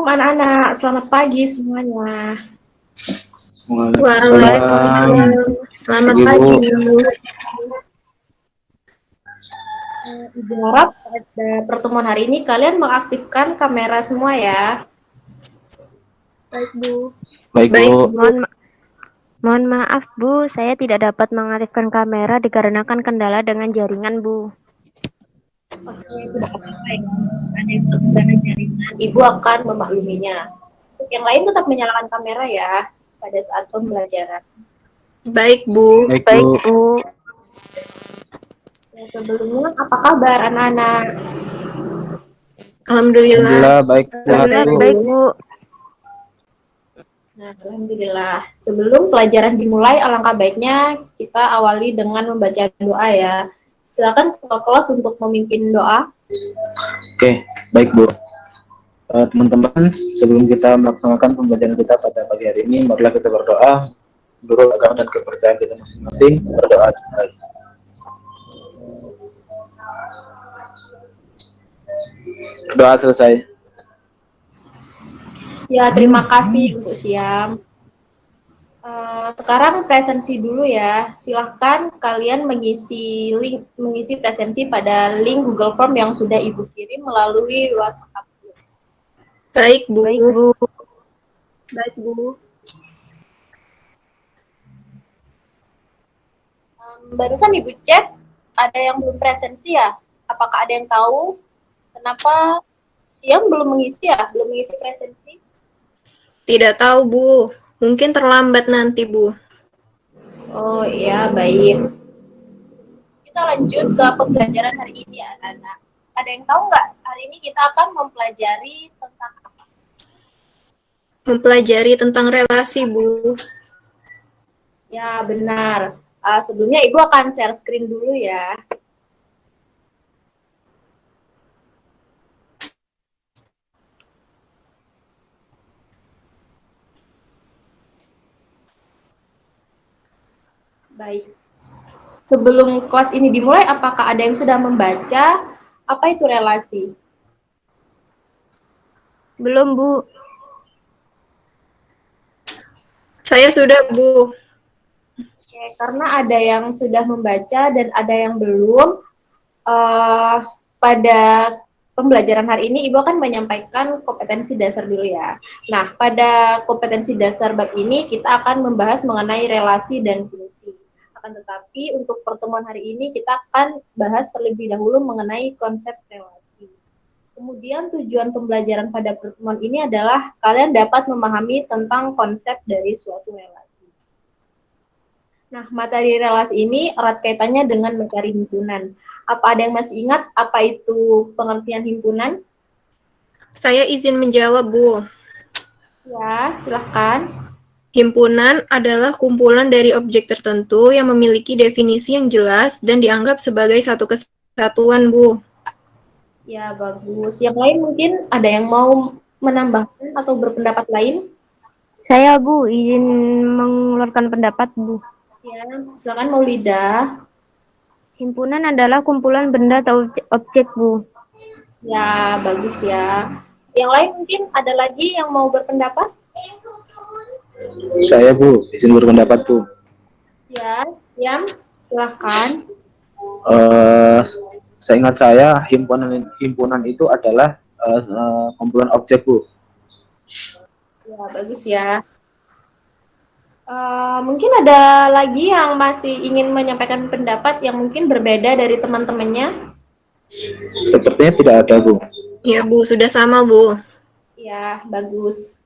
anak-anak, selamat pagi semuanya. Waalaikumsalam. Selamat pagi, Bu. Ibu harap pada pertemuan hari ini kalian mengaktifkan kamera semua ya. Baik, Bu. Baik, Bu. Mohon maaf, Bu. Saya tidak dapat mengaktifkan kamera dikarenakan kendala dengan jaringan, Bu. Oke, tidak apa-apa ya. Ada yang terkendala jaringan, Ibu akan memakluminya. Untuk yang lain tetap menyalakan kamera ya pada saat pembelajaran. Baik, Bu. Baik, Bu. Sebelumnya, apa kabar anak-anak? Alhamdulillah. Baik, Baik, Bu. Nah, alhamdulillah. Sebelum pelajaran dimulai, alangkah baiknya kita awali dengan membaca doa ya. Silakan ketua kelas untuk memimpin doa. Oke, baik Bu. Teman-teman, sebelum kita melaksanakan pembelajaran kita pada pagi hari ini, marilah kita berdoa menurut agama dan kepercayaan kita masing-masing. Berdoa. Doa selesai. Ya, terima kasih untuk Siam. Sekarang presensi dulu ya. Silahkan kalian mengisi presensi pada link Google Form yang sudah Ibu kirim melalui WhatsApp. Baik, Bu. Baik, Bu. Baik, Bu. Barusan Ibu cek, ada yang belum presensi ya? Apakah ada yang tahu kenapa Siam belum mengisi ya? Belum mengisi presensi? Tidak tahu, Bu. Mungkin terlambat nanti, Bu. Oh iya, baik. Kita lanjut ke pembelajaran hari ini ya, anak. Ada yang tahu nggak? Hari ini kita akan mempelajari tentang apa? Mempelajari tentang relasi, Bu. Ya, benar. Sebelumnya Ibu akan share screen dulu ya. Baik. Sebelum kelas ini dimulai, apakah ada yang sudah membaca apa itu relasi? Belum, Bu. Saya sudah, Bu. Oke, karena ada yang sudah membaca dan ada yang belum, pada pembelajaran hari ini Ibu akan menyampaikan kompetensi dasar dulu ya. Nah, pada kompetensi dasar bab ini kita akan membahas mengenai relasi dan fungsi. Akan tetapi untuk pertemuan hari ini kita akan bahas terlebih dahulu mengenai konsep relasi. Kemudian tujuan pembelajaran pada pertemuan ini adalah kalian dapat memahami tentang konsep dari suatu relasi. Nah, materi relasi ini erat kaitannya dengan materi himpunan. Apa ada yang masih ingat apa itu pengertian himpunan? Saya izin menjawab, Bu. Ya, silahkan. Himpunan adalah kumpulan dari objek tertentu yang memiliki definisi yang jelas dan dianggap sebagai satu kesatuan, Bu. Ya, bagus. Yang lain mungkin ada yang mau menambahkan atau berpendapat lain? Saya, Bu, izin mengeluarkan pendapat, Bu. Ya, silakan Maulida. Himpunan adalah kumpulan benda atau objek, Bu. Ya, bagus ya. Yang lain mungkin ada lagi yang mau berpendapat? Saya, Bu, izin berpendapat, Bu. Ya, Yam, silahkan. Seingat saya, himpunan itu adalah kumpulan objek, Bu. Ya, bagus ya. Mungkin ada lagi yang masih ingin menyampaikan pendapat yang mungkin berbeda dari teman-temannya? Sepertinya tidak ada, Bu. Ya, Bu. Sudah sama, Bu. Ya, bagus.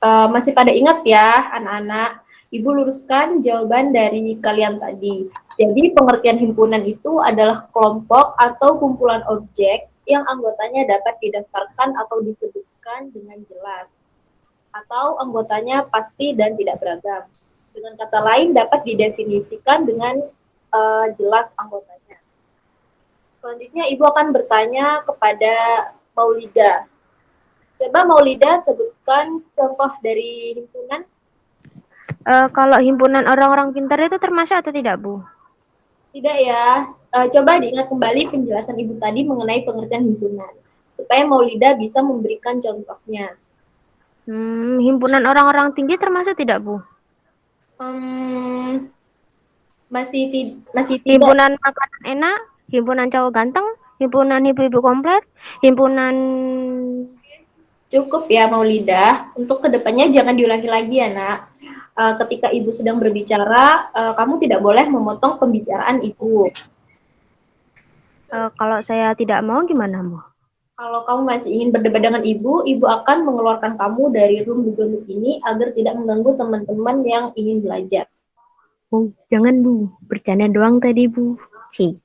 Masih pada ingat ya, anak-anak? Ibu luruskan jawaban dari kalian tadi. Jadi, pengertian himpunan itu adalah kelompok atau kumpulan objek yang anggotanya dapat didaftarkan atau disebutkan dengan jelas. Atau anggotanya pasti dan tidak beragam. Dengan kata lain, dapat didefinisikan dengan jelas anggotanya. Selanjutnya, Ibu akan bertanya kepada Maulida. Coba Maulida sebutkan contoh dari himpunan. Kalau himpunan orang-orang pintar itu termasuk atau tidak, Bu? Tidak ya. Coba diingat kembali penjelasan Ibu tadi mengenai pengertian himpunan. Supaya Maulida bisa memberikan contohnya. Himpunan orang-orang tinggi termasuk tidak, Bu? Hmm, masih tidak. Himpunan makanan enak, himpunan cowok ganteng, himpunan ibu-ibu komplek, himpunan Cukup ya Maulida, untuk kedepannya jangan diulangi lagi ya nak. Ketika ibu sedang berbicara, kamu tidak boleh memotong pembicaraan ibu. kalau saya tidak mau gimana, Bu? Kalau kamu masih ingin berdebat dengan ibu akan mengeluarkan kamu dari room Google Meet ini agar tidak mengganggu teman-teman yang ingin belajar. Oh, jangan, Bu. Bercanda doang tadi, Bu. Hi.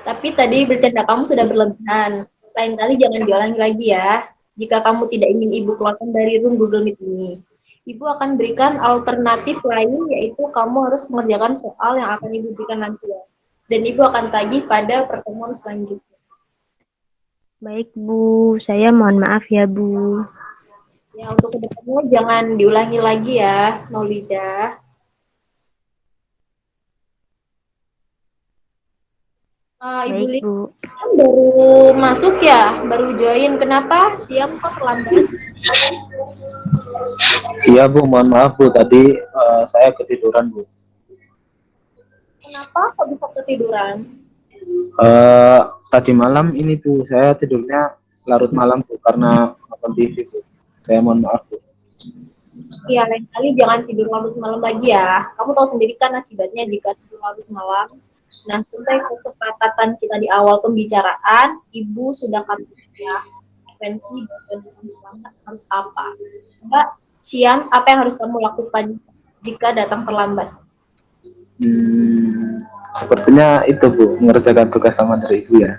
Tapi tadi bercanda kamu sudah berlebihan. Lain kali jangan diulangi lagi ya. Jika kamu tidak ingin ibu keluarkan dari room Google Meet ini. Ibu akan berikan alternatif lain, yaitu kamu harus mengerjakan soal yang akan ibu berikan nanti ya. Dan ibu akan tagih pada pertemuan selanjutnya. Baik, Bu. Saya mohon maaf ya, Bu. Ya, untuk kedepannya jangan diulangi lagi ya, Maulida. Ibu Baik, Lina Bu. kan baru masuk ya, baru join. Kenapa siang kok terlambat? Iya Bu, mohon maaf Bu, tadi saya ketiduran Bu. Kenapa kok bisa ketiduran? Tadi malam ini Bu, saya tidurnya larut malam Bu, karena nonton TV Bu. Saya mohon maaf Bu. Iya, lain kali jangan tidur larut malam lagi ya. Kamu tahu sendiri kan akibatnya jika tidur larut malam. Nah, sesuai kesepakatan kita di awal pembicaraan, Ibu sudah katakan ya, frekuensi dan terlambat harus apa? Mbak, Siam, apa yang harus kamu lakukan jika datang terlambat? Sepertinya itu Bu, mengerjakan tugas sama dari Ibu ya.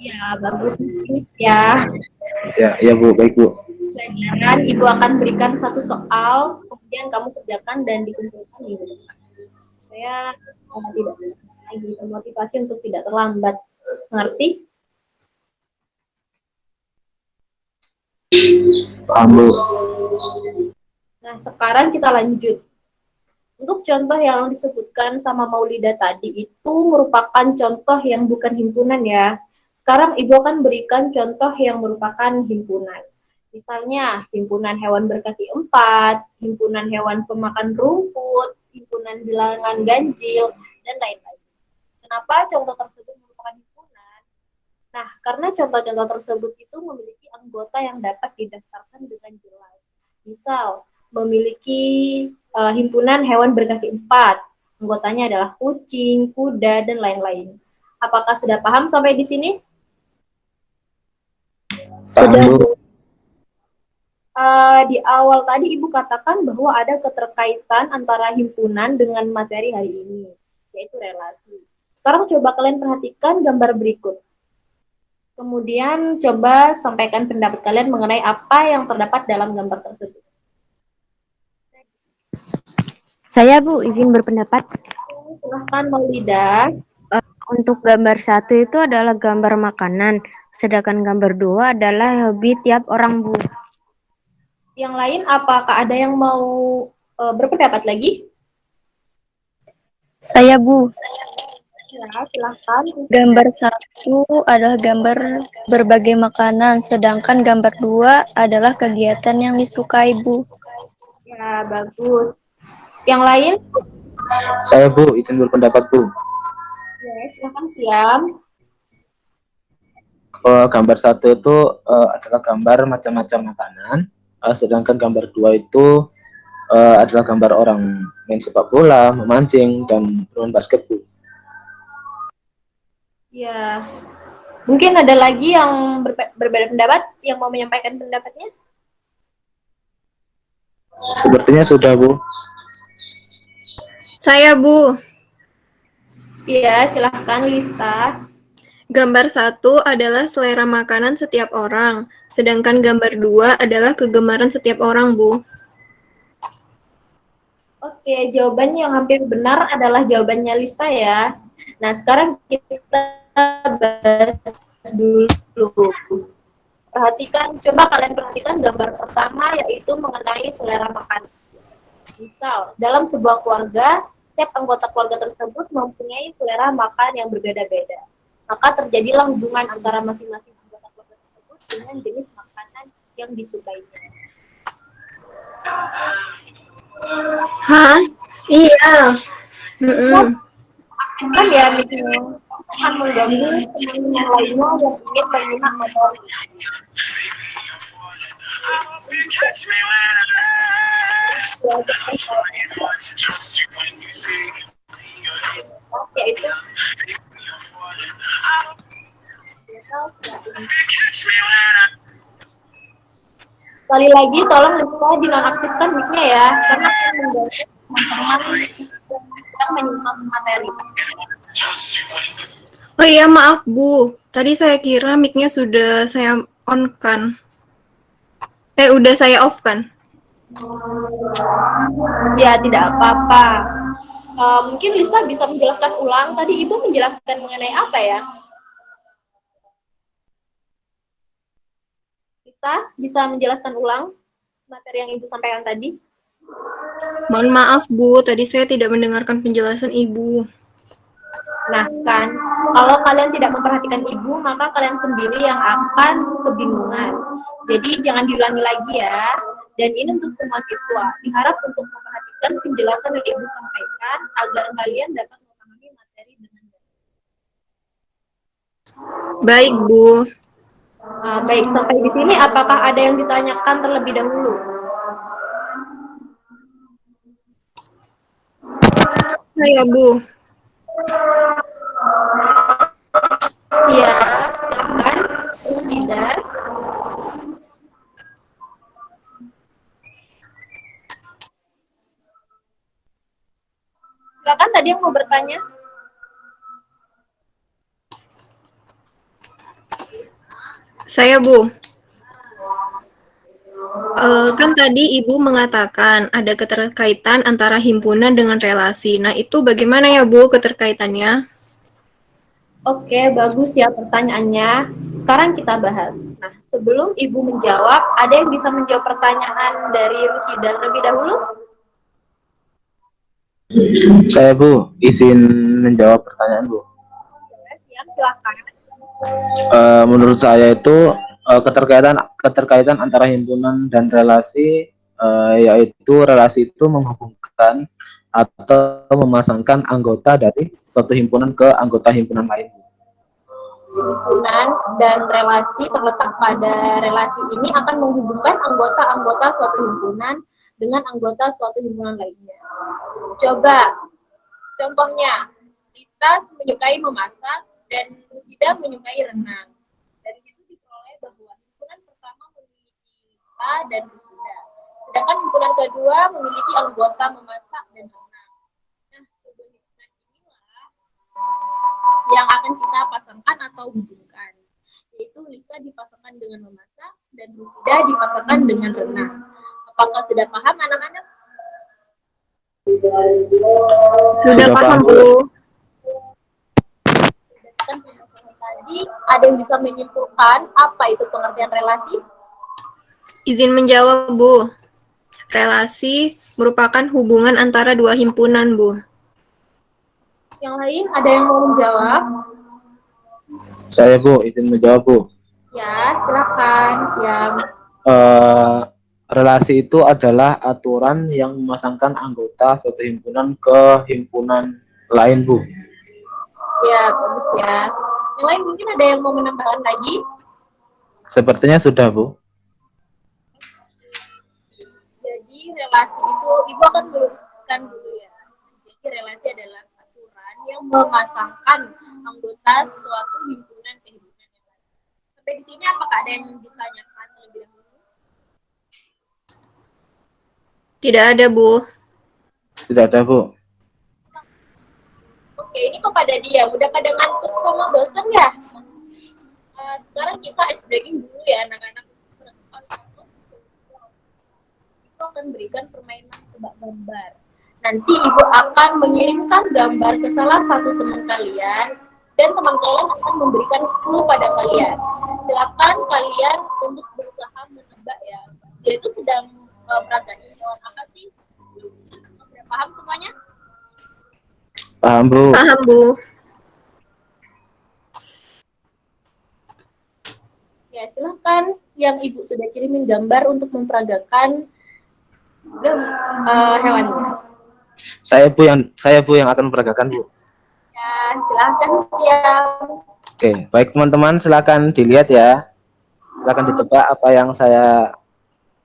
Ya, bagus ya. Ya Bu, baik Bu. Pelajaran, Ibu akan berikan satu soal, kemudian kamu kerjakan dan dikumpulkan minggu depan. Saya tidak lagi termotivasi untuk tidak terlambat. Mengerti? Paham Bu. Nah, sekarang kita lanjut. Untuk contoh yang disebutkan sama Maulida tadi itu merupakan contoh yang bukan himpunan ya. Sekarang Ibu akan berikan contoh yang merupakan himpunan. Misalnya, himpunan hewan berkaki 4, himpunan hewan pemakan rumput, himpunan bilangan ganjil, dan lain-lain. Kenapa contoh tersebut merupakan himpunan? Nah, karena contoh-contoh tersebut itu memiliki anggota yang dapat didaftarkan dengan jelas. Misal, memiliki himpunan hewan berkaki 4. Anggotanya adalah kucing, kuda, dan lain-lain. Apakah sudah paham sampai di sini? Sudah Bu. Di awal tadi Ibu katakan bahwa ada keterkaitan antara himpunan dengan materi hari ini, yaitu relasi. Sekarang coba kalian perhatikan gambar berikut. Kemudian coba sampaikan pendapat kalian mengenai apa yang terdapat dalam gambar tersebut. Saya, Bu, izin berpendapat. Silahkan Maulida. Untuk gambar 1 itu adalah gambar makanan, sedangkan gambar 2 adalah hobi tiap orang, Bu. Yang lain, apakah ada yang mau berpendapat lagi? Saya, Bu. Ya, silahkan. Gambar 1 adalah gambar berbagai makanan, sedangkan gambar 2 adalah kegiatan yang disukai, Bu. Ya, bagus. Yang lain? Saya Bu, izin berpendapat Bu. Ya, silahkan Siam. Gambar 1 itu adalah gambar macam-macam makanan, sedangkan gambar 2 itu adalah gambar orang main sepak bola, memancing, dan bermain basket Bu. Ya, mungkin ada lagi yang berbeda pendapat, yang mau menyampaikan pendapatnya? Sepertinya sudah Bu. Saya, Bu. Iya, silahkan Lista. Gambar 1 adalah selera makanan setiap orang, sedangkan gambar 2 adalah kegemaran setiap orang, Bu. Oke, jawaban yang hampir benar adalah jawabannya Lista ya. Nah, sekarang kita bahas dulu. Coba kalian perhatikan gambar pertama, yaitu mengenai selera makan. Misal, dalam sebuah keluarga, setiap anggota keluarga tersebut mempunyai selera makan yang berbeda-beda. Maka terjadilah hubungan antara masing-masing anggota keluarga tersebut dengan jenis makanan yang disukainya. Hah? Iya. Mm-mm. Aktifkan ya mic-nya. Akan mengganggu teman yang lainnya yang ingin menyimak materi. Yaitu sekali lagi tolong Lisa dinonaktifkan mic-nya ya, karena akan mengganggu teman-teman yang sedang menyimak materi. Oh iya, maaf Bu. Tadi saya kira mic-nya sudah saya on-kan. Udah saya off-kan. Ya, tidak apa-apa. Mungkin Lisa bisa menjelaskan ulang. Tadi Ibu menjelaskan mengenai apa ya? Lisa bisa menjelaskan ulang materi yang Ibu sampaikan tadi? Mohon maaf Bu, tadi saya tidak mendengarkan penjelasan Ibu. Nah, kan, kalau kalian tidak memperhatikan Ibu, maka kalian sendiri yang akan kebingungan. Jadi, jangan diulangi lagi ya. Dan ini untuk semua siswa. Diharap untuk memperhatikan penjelasan yang Ibu sampaikan agar kalian dapat memahami materi dengan baik. Baik, Bu. Baik, sampai di sini apakah ada yang ditanyakan terlebih dahulu? Saya, Bu. Iya, silakan. Rusida. Silakan tadi yang mau bertanya. Saya, Bu. Kan tadi Ibu mengatakan ada keterkaitan antara himpunan dengan relasi. Nah, itu bagaimana ya, Bu, keterkaitannya? Oke, bagus ya pertanyaannya. Sekarang kita bahas. Nah, sebelum Ibu menjawab, ada yang bisa menjawab pertanyaan dari Rusida terlebih dahulu? Saya Bu, izin menjawab pertanyaan Bu. Siap, silakan. Menurut saya itu keterkaitan antara himpunan dan relasi, yaitu relasi itu menghubungkan atau memasangkan anggota dari suatu himpunan ke anggota himpunan lain. Himpunan dan relasi terletak pada relasi ini akan menghubungkan anggota-anggota suatu himpunan dengan anggota suatu himpunan lainnya. Coba, contohnya, Lisa menyukai memasak dan Rusida menyukai renang. Dari situ diperoleh bahwa himpunan pertama memiliki Lisa dan Rusida, sedangkan himpunan kedua memiliki anggota memasak dan renang. Nah, kedua himpunan inilah yang akan kita pasangkan atau hubungkan, yaitu Lisa dipasangkan dengan memasak dan Rusida dipasangkan dengan renang. Apakah sudah paham anak-anak? Sudah paham, Bu. Berdasarkan pembahasan tadi, ada yang bisa menyimpulkan apa itu pengertian relasi? Izin menjawab, Bu. Relasi merupakan hubungan antara dua himpunan, Bu. Yang lain ada yang mau menjawab? Saya Bu, izin menjawab Bu. Ya, silakan. Siap. Relasi itu adalah aturan yang memasangkan anggota suatu himpunan ke himpunan lain Bu. Ya, bagus ya. Yang lain mungkin ada yang mau menambahkan lagi? Sepertinya sudah Bu. Jadi relasi itu, Ibu akan meluruskan dulu ya. Jadi relasi adalah aturan yang memasangkan anggota suatu himpunan ke himpunan yang lain. Sampai di sini apakah ada yang ditanyakan terlebih dahulu? Tidak ada, Bu. Tidak ada Bu. Oke, ini kepada dia. Udah pada ngantuk sama bosan ya? Sekarang kita ice breaking dulu ya anak-anak. Ibu akan berikan permainan tebak gambar. Nanti Ibu akan mengirimkan gambar ke salah satu teman kalian dan teman kalian akan memberikan clue pada kalian. Silakan kalian untuk berusaha menebak ya. Dia itu sedang peragain hewan apa sih? Sudah paham semuanya? Paham Bu. Paham, Bu. Ya, silakan yang Ibu sudah kirimin gambar untuk memperagakan hewannya. Saya Bu yang akan memperagakan Bu. Ya, silahkan siap. Oke, baik teman-teman, silakan dilihat ya. Silakan ditebak apa yang saya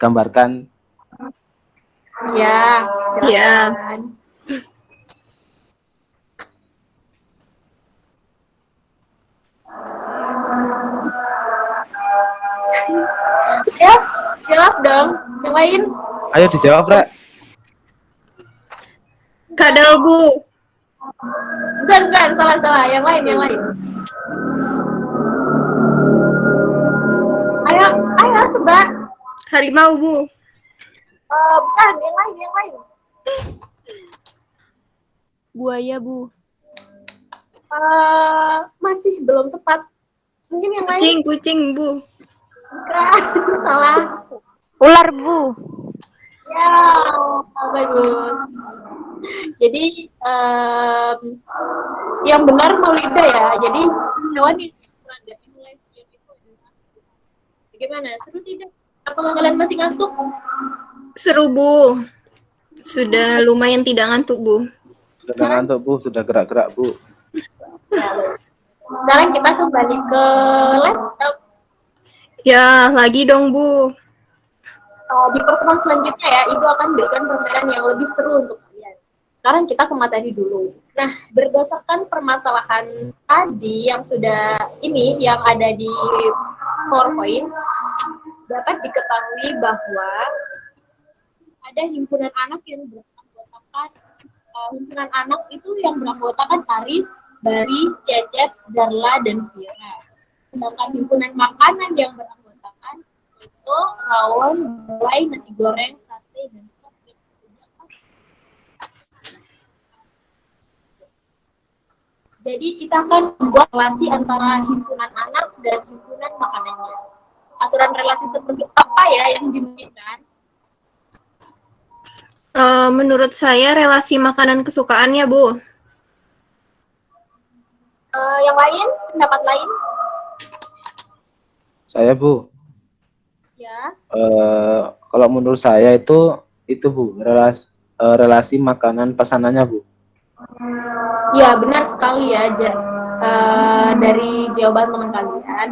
gambarkan. Ya, Ya. silakan. Ya, jawab dong. Yang lain? Ayo dijawab, Rek. Kadal, Bu. Bukan, salah. Yang lain. Ayo tebak. Harimau, Bu. Bukan, yang lain. Buaya, Bu. Masih belum tepat. Mungkin yang lain? Kucing, Bu. Bukan, salah. Ular, Bu. Ya, bagus. Jadi yang benar Maulida ya. Jadi hewan yang diperagakan mulai siang itu adalah. Bagaimana? Seru tidak? Apakah kalian masih ngantuk? Seru, Bu. Sudah lumayan tidak ngantuk, Bu. Sudah ngantuk Bu, sudah gerak-gerak Bu. Sekarang kita kembali ke laptop. Ya, lagi dong, Bu. Di pertemuan selanjutnya ya, Ibu akan berikan permainan yang lebih seru untuk kalian. Sekarang kita ke materi dulu. Nah, berdasarkan permasalahan tadi yang yang ada di PowerPoint, dapat diketahui bahwa ada himpunan anak yang beranggotakan himpunan anak itu yang beranggotakan Aris, Bari, Cecep, Darla, dan Vira. Sedangkan himpunan makanan yang beranggotakan soto, rawon, gulai, nasi goreng, sate, dan sop yang disediakan. Jadi kita akan membuat relasi antara himpunan anak dan himpunan makanannya. Aturan relasi seperti apa ya yang dimungkinkan? Menurut saya relasi makanan kesukaannya, Bu. Yang lain, pendapat lain? Saya Bu, Ya. kalau menurut saya itu Bu, relasi makanan pesanannya Bu. Ya, benar sekali ya. Dari jawaban teman kalian,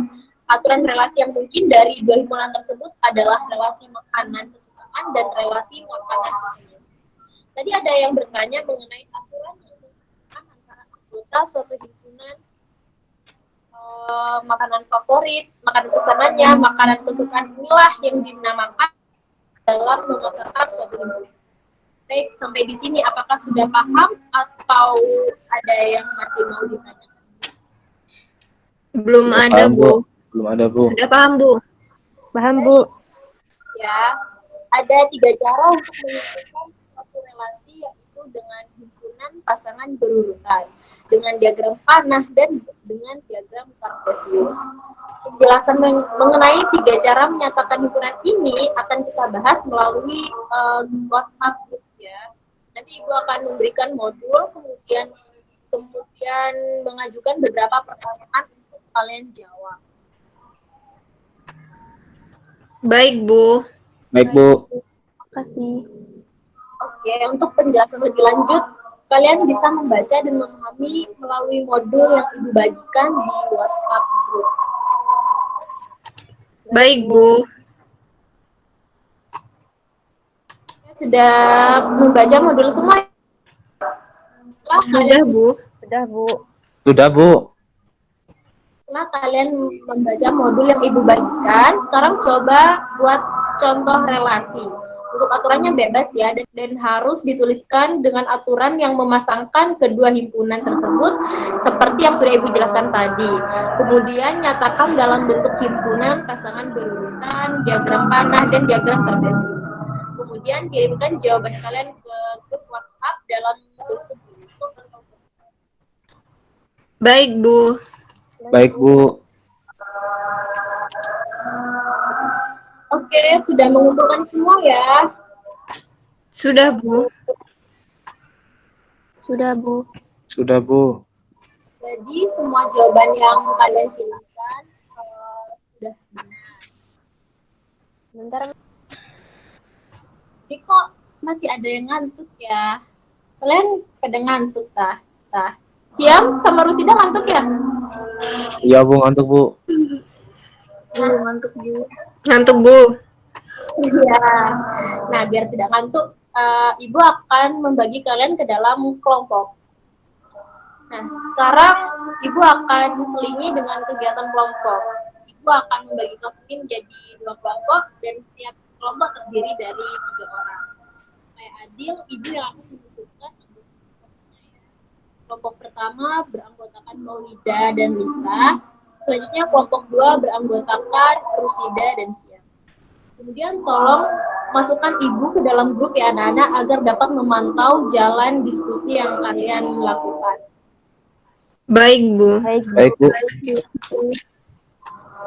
aturan relasi yang mungkin dari dua himpunan tersebut adalah relasi makanan kesukaan dan relasi makanan pesanan. Tadi ada yang bertanya mengenai aturan yang membedakan antara anggota suatu himpunan, makanan favorit, makanan pesanannya, makanan kesukaan inilah yang dinamakan dalam memasarkan suatu himpunan. Baik, sampai di sini apakah sudah paham atau ada yang masih mau ditanyakan? Belum Sudah ada, paham, Bu. Belum ada Bu. Sudah paham, Bu. Paham, Bu. Ya, ada 3 cara untuk menentukan suatu relasi, yaitu dengan himpunan pasangan berurutan, dengan diagram panah, dan dengan diagram kartesius. Penjelasan mengenai 3 cara menyatakan himpunan ini akan kita bahas melalui WhatsApp group ya. Nanti Ibu akan memberikan modul, kemudian mengajukan beberapa pertanyaan untuk kalian jawab. Baik, Bu. Baik Bu. Terima kasih. Oke, untuk penjelasan lebih lanjut, kalian bisa membaca dan memahami melalui modul yang Ibu bagikan di WhatsApp group. Baik, Bu. Sudah membaca modul semua? Sudah, Bu. Sudah, Bu. Sudah Bu. Setelah kalian membaca modul yang Ibu bagikan, sekarang coba buat contoh relasi. Untuk aturannya bebas ya, dan harus dituliskan dengan aturan yang memasangkan kedua himpunan tersebut seperti yang sudah Ibu jelaskan tadi. Kemudian nyatakan dalam bentuk himpunan, pasangan berurutan, diagram panah, dan diagram kartesius. Kemudian kirimkan jawaban kalian ke grup WhatsApp dalam bentuk Baik, Bu. Baik Bu. Oke, sudah mengumpulkan semua ya? Sudah, Bu. Sudah, Bu. Sudah Bu. Jadi semua jawaban yang kalian pilihkan sudah benar. Bentar. Jadi kok masih ada yang ngantuk ya. Kalian pada ngantuk tah? Siam sama Rusida ngantuk ya? Iya Bu, ngantuk Bu. Ngantuk, Bu. Iya. Nah, biar tidak ngantuk, Ibu akan membagi kalian ke dalam kelompok. Nah, sekarang Ibu akan selingi dengan kegiatan kelompok. Ibu akan membagi kelas ini menjadi 2 kelompok dan setiap kelompok terdiri dari 3 orang. Supaya adil, Ibu yang akan menentukan kelompok pertama beranggotakan Maulida dan Rizka. Selanjutnya kelompok 2 beranggotakan Rusida dan Siam. Kemudian tolong masukkan Ibu ke dalam grup ya anak-anak agar dapat memantau jalan diskusi yang kalian lakukan. Baik, Bu. Baik Bu.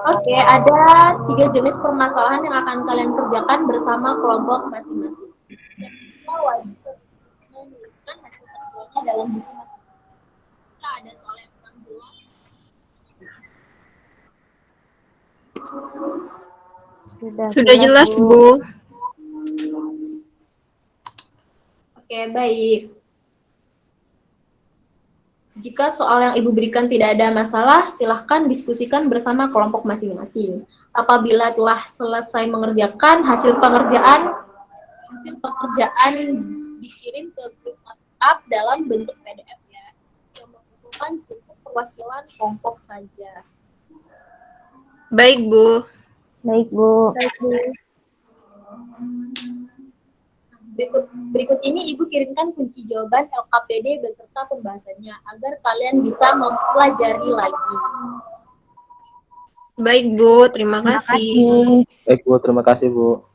Oke, ada 3 jenis permasalahan yang akan kalian kerjakan bersama kelompok masing-masing. Yang pertama, wajib menuliskan hasil kerjanya dalam buku masing-masing. Jika ada soal yang kurang jelas, Sudah jelas, Bu. Oke, baik. Jika soal yang Ibu berikan tidak ada masalah, silahkan diskusikan bersama kelompok masing-masing. Apabila telah selesai mengerjakan, hasil pekerjaan dikirim ke grup WhatsApp dalam bentuk PDF ya, yang membutuhkan cukup perwakilan kelompok saja. Baik, Bu. Baik, Bu. Berikut ini Ibu kirimkan kunci jawaban LKPD beserta pembahasannya agar kalian bisa mempelajari lagi. Baik, Bu. Terima kasih. Baik Bu, terima kasih Bu.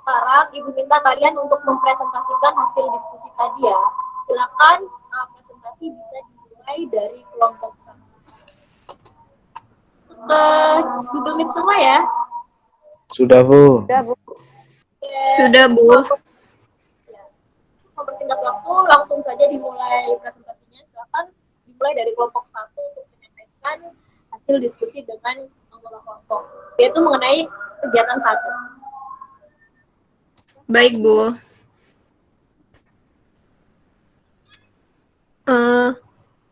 Sekarang Ibu minta kalian untuk mempresentasikan hasil diskusi tadi ya. Silakan presentasi bisa dimulai dari kelompok 1. Ke Google Meet semua ya. Sudah Bu. Sudah, Bu. Mempersingkat waktu, langsung saja dimulai presentasinya. Silakan dimulai dari kelompok 1 untuk menyampaikan hasil diskusi dengan anggota kelompok, yaitu mengenai kegiatan 1. Baik, Bu.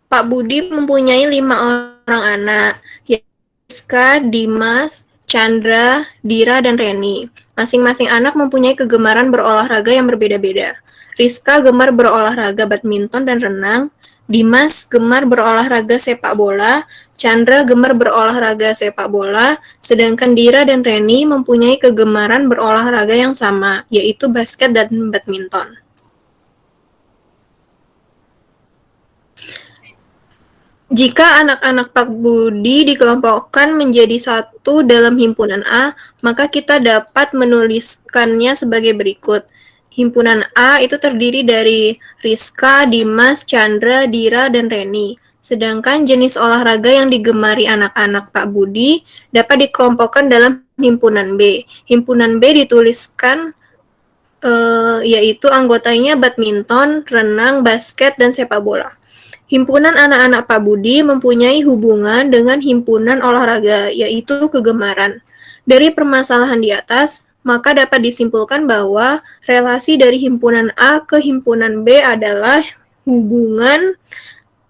Pak Budi mempunyai 5 orang anak, yaitu Rizka, Dimas, Chandra, Dira, dan Reni. Masing-masing anak mempunyai kegemaran berolahraga yang berbeda-beda. Rizka gemar berolahraga badminton dan renang, Dimas gemar berolahraga sepak bola, Chandra gemar berolahraga sepak bola, sedangkan Dira dan Reni mempunyai kegemaran berolahraga yang sama, yaitu basket dan badminton. Jika anak-anak Pak Budi dikelompokkan menjadi satu dalam himpunan A, maka kita dapat menuliskannya sebagai berikut. Himpunan A itu terdiri dari Rizka, Dimas, Chandra, Dira, dan Reni. Sedangkan jenis olahraga yang digemari anak-anak Pak Budi dapat dikelompokkan dalam himpunan B. Himpunan B dituliskan yaitu anggotanya badminton, renang, basket, dan sepak bola. Himpunan anak-anak Pak Budi mempunyai hubungan dengan himpunan olahraga, yaitu kegemaran. Dari permasalahan di atas, maka dapat disimpulkan bahwa relasi dari himpunan A ke himpunan B adalah hubungan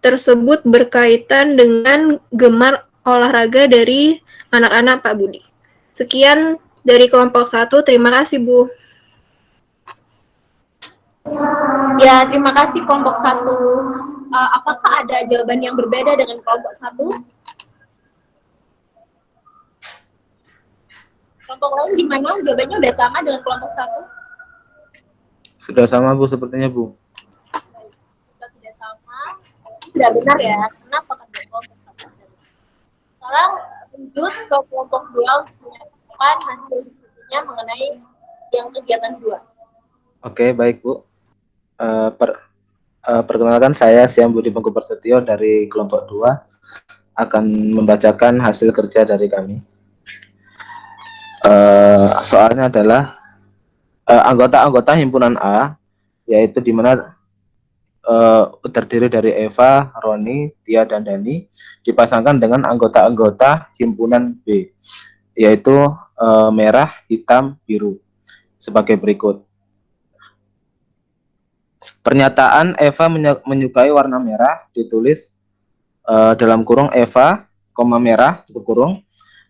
tersebut berkaitan dengan gemar olahraga dari anak-anak Pak Budi. Sekian dari kelompok 1, terima kasih Bu. Ya, terima kasih kelompok 1. Apakah ada jawaban yang berbeda dengan kelompok 1? Kelompok lain gimana? Jawabannya udah sama dengan kelompok 1? Sudah sama Bu, sepertinya Bu. Kita sudah sama, sudah benar ya. Kenapa kerja kelompok 1? Sekarang lanjut ke kelompok 2 untuk menyampaikan hasil diskusinya mengenai yang kegiatan 2. Oke, baik Bu. Perkenalkan saya Siam Budi Prasetyo dari kelompok 2 akan membacakan hasil kerja dari kami. Soalnya adalah anggota-anggota himpunan A, yaitu di mana terdiri dari Eva, Roni, Tia, dan Dani, dipasangkan dengan anggota-anggota himpunan B, yaitu merah, hitam, biru, sebagai berikut. Pernyataan Eva menyukai warna merah ditulis dalam kurung Eva, koma merah, tutup kurung.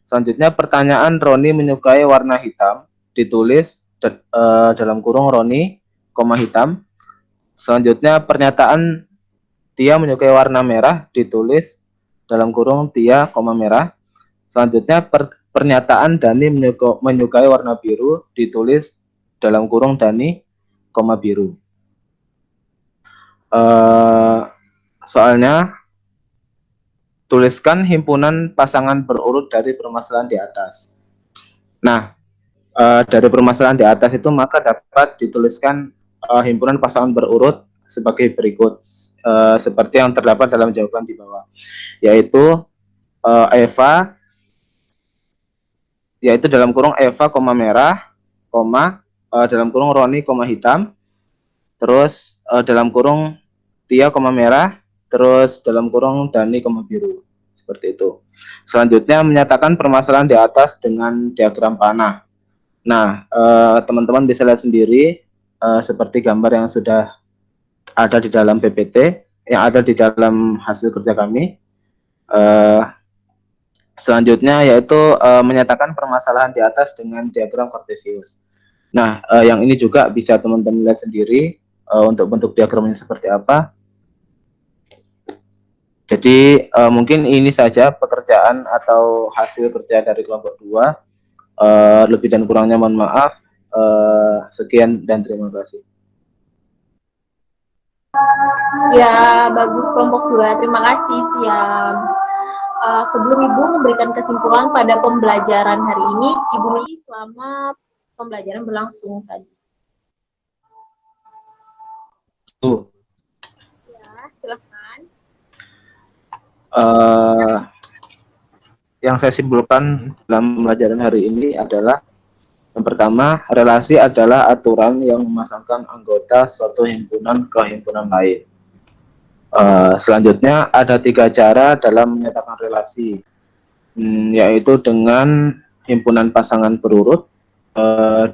Selanjutnya pertanyaan Roni menyukai warna hitam ditulis dalam kurung Roni, koma hitam. Selanjutnya pernyataan Tia menyukai warna merah ditulis dalam kurung Tia, koma merah. Selanjutnya pernyataan Dani menyukai warna biru ditulis dalam kurung Dani, koma biru. Soalnya tuliskan himpunan pasangan berurut dari permasalahan di atas. Nah, dari permasalahan di atas itu maka dapat dituliskan himpunan pasangan berurut sebagai berikut, seperti yang terdapat dalam jawaban di bawah, yaitu Eva, yaitu dalam kurung Eva, koma merah, koma dalam kurung Roni, koma hitam, terus dalam kurung Tia, koma merah, terus dalam kurung Dani, koma biru, seperti itu. Selanjutnya menyatakan permasalahan di atas dengan diagram panah. Nah, teman-teman bisa lihat sendiri seperti gambar yang sudah ada di dalam PPT, yang ada di dalam hasil kerja kami. Selanjutnya yaitu menyatakan permasalahan di atas dengan diagram kartesius. Nah, yang ini juga bisa teman-teman lihat sendiri untuk bentuk diagramnya seperti apa. Jadi mungkin ini saja pekerjaan atau hasil kerja dari kelompok 2. Lebih dan kurangnya mohon maaf. Sekian dan terima kasih. Ya, bagus kelompok 2. Terima kasih, Siam. Sebelum Ibu memberikan kesimpulan pada pembelajaran hari ini, Ibu Mei selama pembelajaran berlangsung tadi. Ya, silakan. Yang saya simpulkan dalam pembelajaran hari ini adalah yang pertama, relasi adalah aturan yang memasangkan anggota suatu himpunan ke himpunan lain. Selanjutnya ada 3 cara dalam menyatakan relasi, yaitu dengan himpunan pasangan berurut,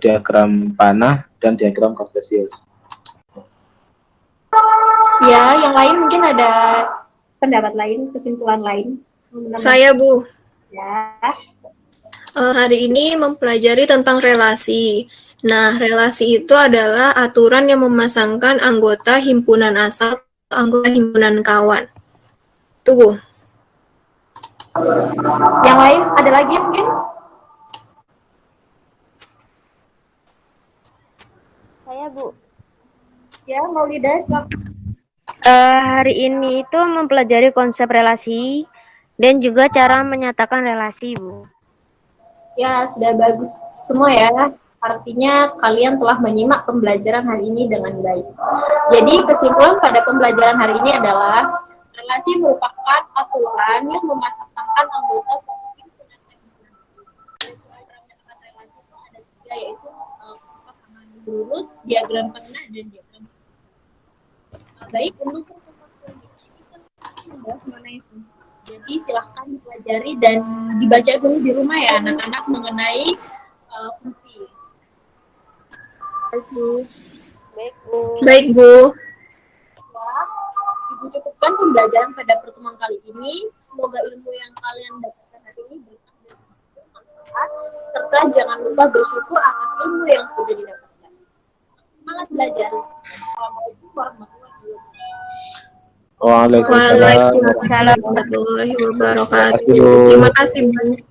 diagram panah, dan diagram kartesius. Ya, yang lain mungkin ada pendapat lain, kesimpulan lain. Saya, Bu. Ya. Hari ini mempelajari tentang relasi. Nah, relasi itu adalah aturan yang memasangkan anggota himpunan asal ke anggota himpunan kawan. Itu, Bu. Yang lain ada lagi mungkin? Saya, Bu. Ya, Maulida, silakan. Hari ini itu mempelajari konsep relasi dan juga cara menyatakan relasi, Bu. Ya, sudah bagus semua ya. Artinya kalian telah menyimak pembelajaran hari ini dengan baik. Jadi kesimpulan pada pembelajaran hari ini adalah relasi merupakan aturan yang memasangkan anggota suatu himpunan dan himpunan. Cara menyatakan relasi itu ada 3, yaitu pasangan berurut, diagram pernah, dan diagram kartesius. Baik, untuk pertemuan ini kita membahas mengenai fungsi. Jadi silahkan dipelajari dan dibaca dulu di rumah ya anak-anak mengenai fungsi. Baik, Bu. Baik, Bu. Ya, Ibu cukupkan pembelajaran pada pertemuan kali ini. Semoga ilmu yang kalian dapatkan hari ini bermanfaat, serta jangan lupa bersyukur atas ilmu yang sudah didapatkan. Semangat belajar. Assalamualaikum warahmatullahi wabarakatuh. Waalaikumsalam warahmatullahi wabarakatuh. Terima kasih, Bu.